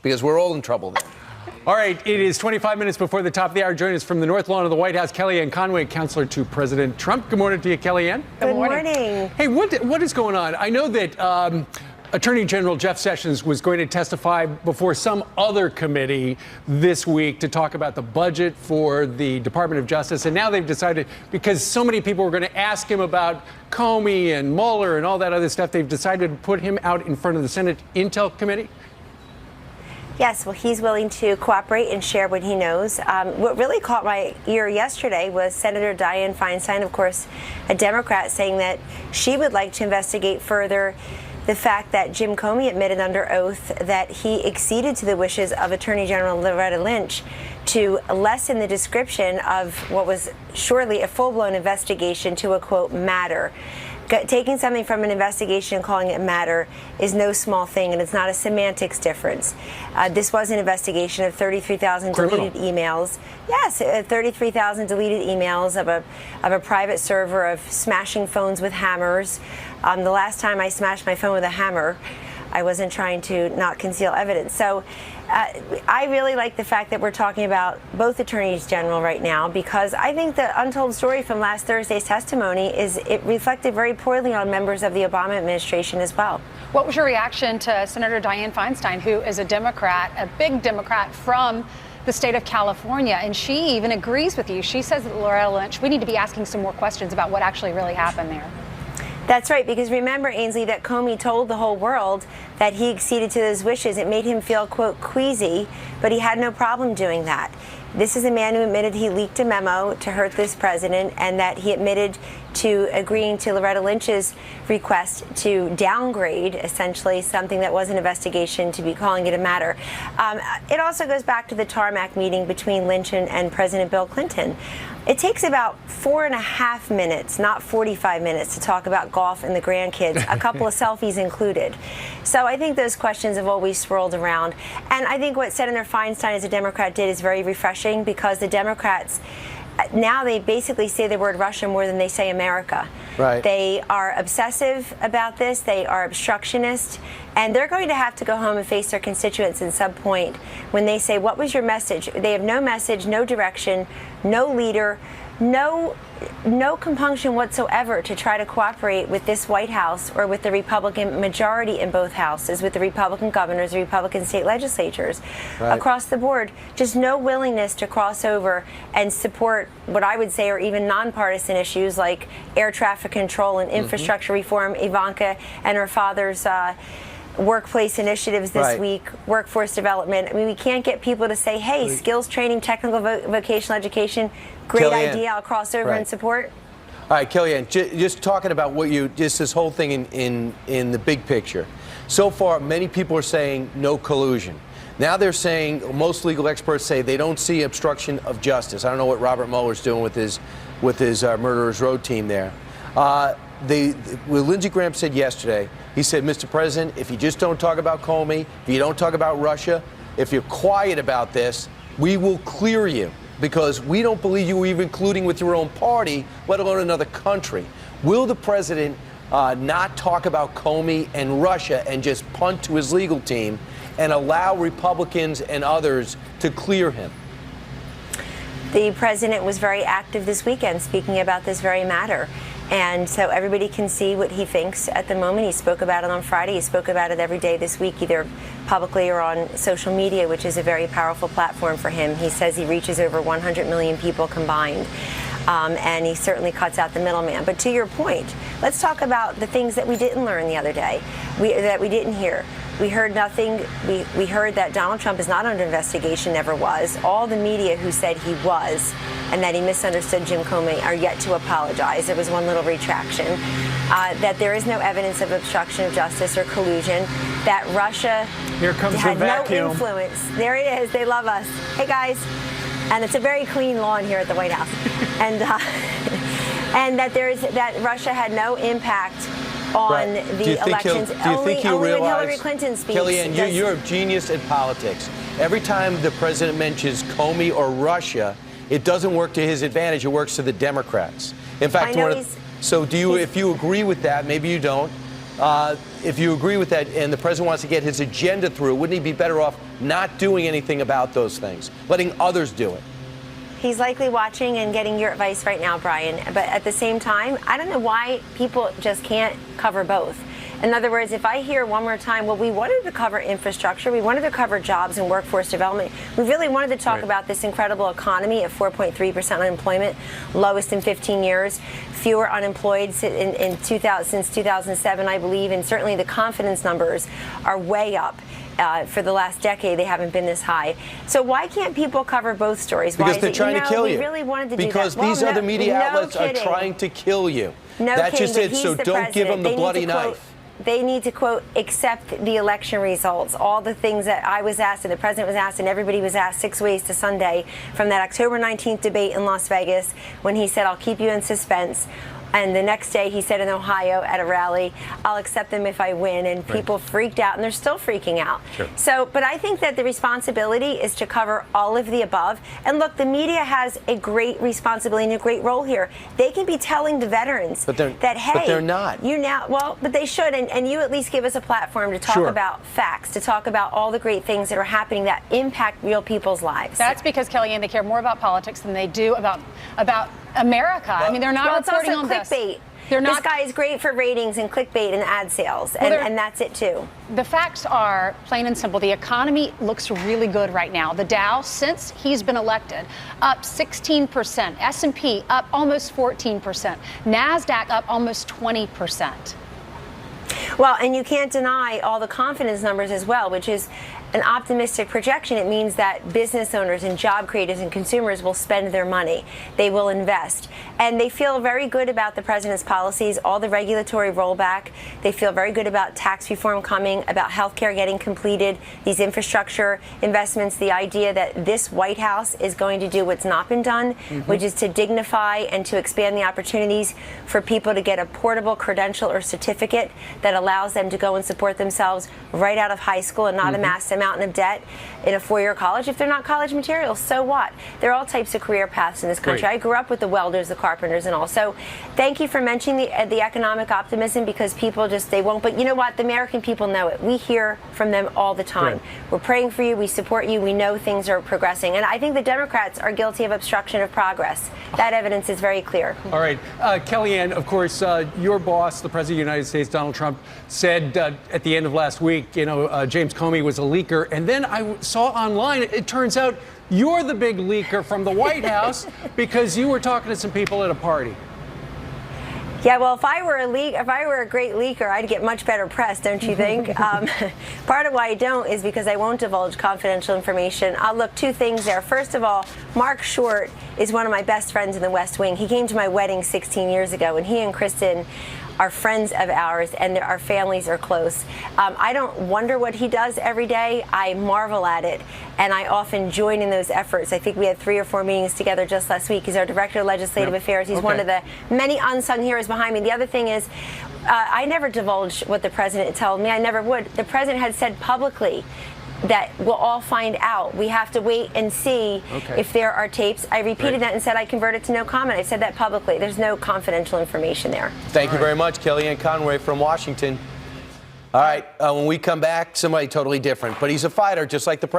because we're all in trouble then. All right, it is 25 minutes before the top of the hour. Join us from the North Lawn of the White House, Kellyanne Conway, counselor to President Trump. Good morning to you, Kellyanne. Good morning. Hey, what is going on? I know that Attorney General Jeff Sessions was going to testify before some other committee this week to talk about the budget for the Department of Justice. And now they've decided, because so many people were going to ask him about Comey and Mueller and all that other stuff, they've decided to put him out in front of the Senate Intel Committee. Yes, well, he's willing to cooperate and share what he knows. What really caught my ear yesterday was Senator Dianne Feinstein, of course, a Democrat, saying that she would like to investigate further the fact that Jim Comey admitted under oath that he acceded to the wishes of Attorney General Lynch to lessen the description of what was surely a full-blown investigation to a, quote, matter. Taking something from an investigation and calling it matter is no small thing, and it's not a semantics difference. This was an investigation of 33,000 deleted emails. Yes, 33,000 deleted emails of a private server, of smashing phones with hammers. The last time I smashed my phone with a hammer, I wasn't trying to not conceal evidence. So I really like the fact that we're talking about both attorneys general right now, because I think the untold story from last Thursday's testimony it reflected very poorly on members of the Obama administration as well. What was your reaction to Senator Dianne Feinstein, who is a Democrat, a big Democrat from the state of California, and she even agrees with you? She says that Loretta Lynch, we need to be asking some more questions about what actually really happened there. That's right, because remember, Ainsley, that Comey told the whole world that he acceded to those wishes. It made him feel, quote, queasy, but he had no problem doing that. This is a man who admitted he leaked a memo to hurt this president, and that he admitted to agreeing to Loretta Lynch's request to downgrade, essentially, something that was an investigation to be calling it a matter. It also goes back to the tarmac meeting between Lynch and President Bill Clinton. It takes about 4.5 minutes, not 45 minutes, to talk about golf and the grandkids, a couple of selfies included. So I think those questions have always swirled around. And I think what Senator Feinstein as a Democrat did is very refreshing, because the Democrats, now they basically say the word Russia more than they say America. Right. They are obsessive about this. They are obstructionist. And they're going to have to go home and face their constituents at some point when they say, what was your message? They have no message, no direction, no leader, no compunction whatsoever to try to cooperate with this White House or with the Republican majority in both houses, with the Republican governors, the Republican state legislatures. Right. Across the board, just no willingness to cross over and support what I would say are even nonpartisan issues like air traffic control and infrastructure reform. Ivanka and her father's workplace initiatives this week, workforce development. I mean, we can't get people to say, hey, skills training, technical vocational education, great idea, I'll cross over and support. All right, Kellyanne, just talking about just this whole thing in the big picture. So far, many people are saying no collusion. Now they're saying, most legal experts say they don't see obstruction of justice. I don't know what Robert Mueller's doing with his Murderers Row team there. What Lindsey Graham said yesterday, he said, Mr. President, if you just don't talk about Comey, if you don't talk about Russia, if you're quiet about this, we will clear you, because we don't believe you were even colluding with your own party, let alone another country. Will the president not talk about Comey and Russia and just punt to his legal team and allow Republicans and others to clear him? The president was very active this weekend speaking about this very matter. And so everybody can see what he thinks at the moment. He spoke about it on Friday. He spoke about it every day this week, either publicly or on social media, which is a very powerful platform for him. He says he reaches over 100 million people combined. And he certainly cuts out the middleman. But to your point, let's talk about the things that we didn't learn the other day, that we didn't hear. We heard nothing. We heard that Donald Trump is not under investigation, never was. All the media who said he was and that he misunderstood Jim Comey are yet to apologize. There was one little retraction. That there is no evidence of obstruction of justice or collusion. That Russia had no influence. There it is. They love us. Hey, guys. And it's a very clean lawn here at the White House. And that Russia had no impact on the elections. Only when Hillary Clinton speaks. Kellyanne, you're a genius at politics. Every time the president mentions Comey or Russia, it doesn't work to his advantage. It works to the Democrats. In fact, so if you agree with that, maybe you don't, if you agree with that and the president wants to get his agenda through, wouldn't he be better off not doing anything about those things, letting others do it? He's likely watching and getting your advice right now, Brian. But at the same time, I don't know why people just can't cover both. In other words, if I hear one more time, well, we wanted to cover infrastructure, we wanted to cover jobs and workforce development, we really wanted to talk about this incredible economy at 4.3% unemployment, lowest in 15 years, fewer unemployed since 2007, I believe, and certainly the confidence numbers are way up. For the last decade, they haven't been this high. So why can't people cover both stories? Because they're trying to kill you. We really wanted to because do that. these other media outlets are trying to kill you. That's just it. So don't give them the bloody knife. They need to, quote, accept the election results. All the things that I was asked and the president was asked and everybody was asked 6 ways to Sunday from that October 19th debate in Las Vegas when he said, I'll keep you in suspense. And the next day he said in Ohio at a rally, I'll accept them if I win. And people freaked out, and they're still freaking out. Sure. So, but I think that the responsibility is to cover all of the above. And look, the media has a great responsibility and a great role here. They can be telling the veterans that, hey, but they're not. You now, well, but they should. And you at least give us a platform to talk about facts, to talk about all the great things that are happening that impact real people's lives. That's because, Kellyanne, they care more about politics than they do about America. I mean, they're not reporting on this. They're not. This guy is great for ratings and clickbait and ad sales, and that's it too. The facts are plain and simple. The economy looks really good right now. The Dow, since he's been elected, up 16%. S&P up almost 14%. NASDAQ up almost 20%. Well, and you can't deny all the confidence numbers as well, which is an optimistic projection. It means that business owners and job creators and consumers will spend their money. They will invest. And they feel very good about the president's policies, all the regulatory rollback. They feel very good about tax reform coming, about health care getting completed, these infrastructure investments, the idea that this White House is going to do what's not been done, which is to dignify and to expand the opportunities for people to get a portable credential or certificate that allows them to go and support themselves right out of high school and not amass a mountain of debt in a four-year college. If they're not college materials, so what? There are all types of career paths in this country. I grew up with the welders, the carpenters, and all. So thank you for mentioning the economic optimism, because people just, they won't. But you know what? The American people know it. We hear from them all the time. We're praying for you. We support you. We know things are progressing. And I think the Democrats are guilty of obstruction of progress. That evidence is very clear. All right. Kellyanne, of course, your boss, the President of the United States, Donald Trump, said at the end of last week, James Comey was a leaker. And then I saw online, it turns out you're the big leaker from the White House because you were talking to some people at a party. Yeah, well, if I were a great leaker, I'd get much better press, don't you think? Part of why I don't is because I won't divulge confidential information. I'll look, two things there. First of all, Mark Short is one of my best friends in the West Wing. He came to my wedding 16 years ago, and he and Kristen are friends of ours, and our families are close. I don't wonder what he does every day. I marvel at it, and I often join in those efforts. I think we had 3 or 4 meetings together just last week. He's our Director of Legislative Affairs. He's one of the many unsung heroes behind me. The other thing is, I never divulge what the president told me. I never would. The president had said publicly that we'll all find out. We have to wait and see if there are tapes. I repeated that and said I converted to no comment. I said that publicly. There's no confidential information there. Thank you very much, Kellyanne Conway from Washington. All right, when we come back, somebody totally different. But he's a fighter, just like the president.